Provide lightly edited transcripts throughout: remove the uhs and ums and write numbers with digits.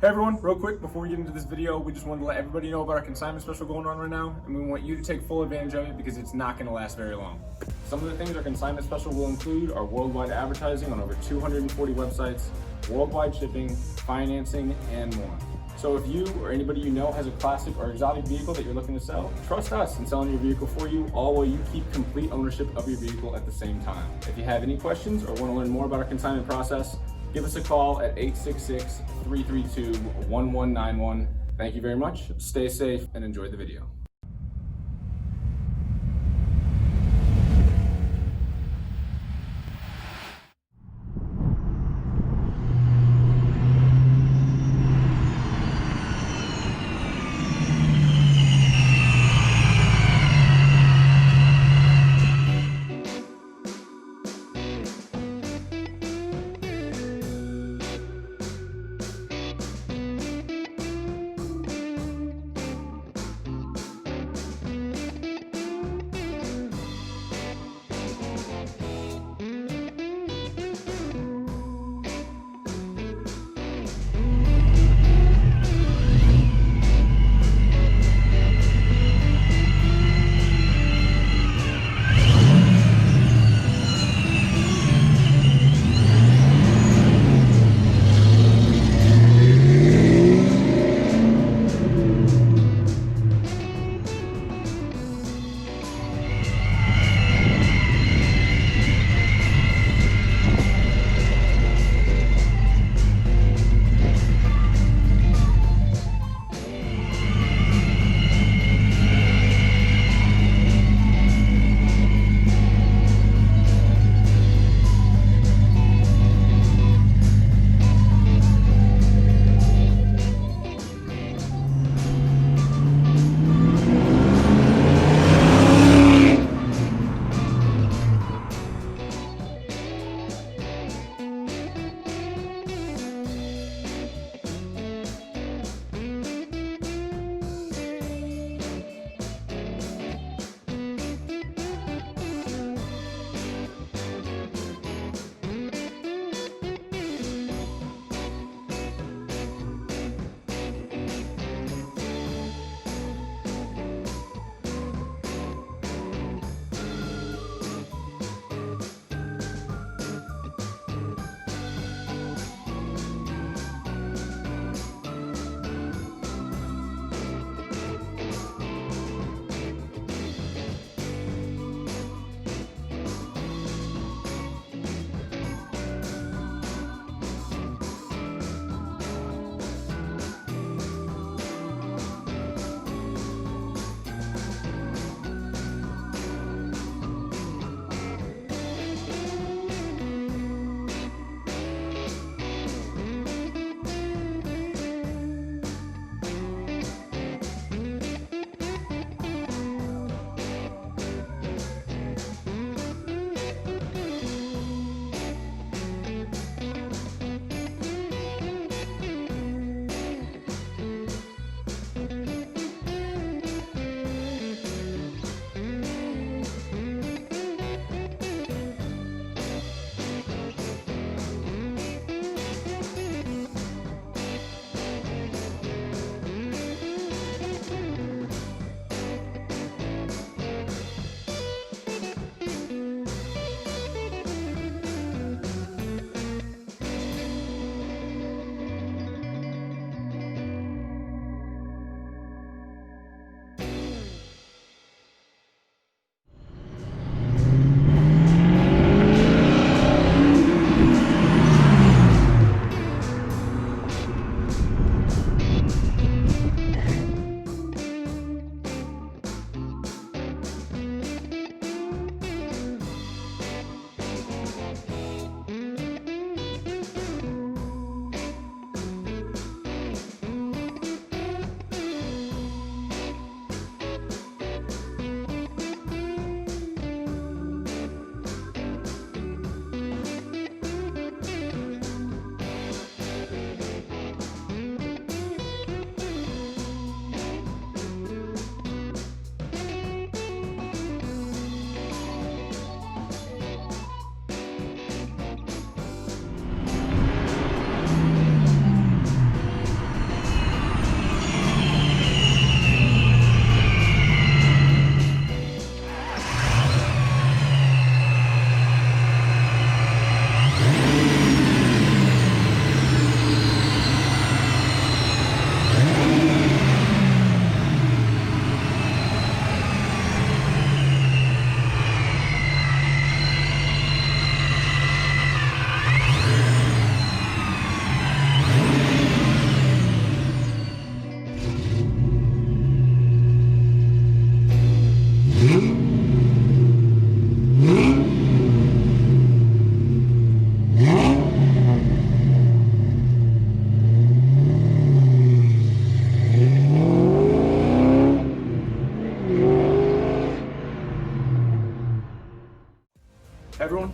Hey everyone, real quick before we get into this video, we just wanted to let everybody know about our consignment special going on right now, and we want you to take full advantage of it because it's not going to last very long. Some of the things our consignment special will include are worldwide advertising on over 240 websites, worldwide shipping, financing, and more. So if you or anybody you know has a classic or exotic vehicle that you're looking to sell, trust us in selling your vehicle for you, all while you keep complete ownership of your vehicle at the same time. If you have any questions or want to learn more about our consignment process, give us a call at 866-332-1191. Thank you very much. Stay safe and enjoy the video.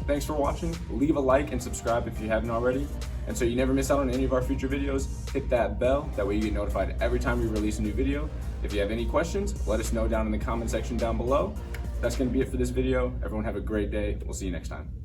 thanks for watching. Leave a like and subscribe if you haven't already. And so you never miss out on any of our future videos, hit that bell. That way you get notified every time we release a new video. If you have any questions, let us know down in the comment section down below. That's gonna be it for this video. Everyone have a great day. We'll see you next time.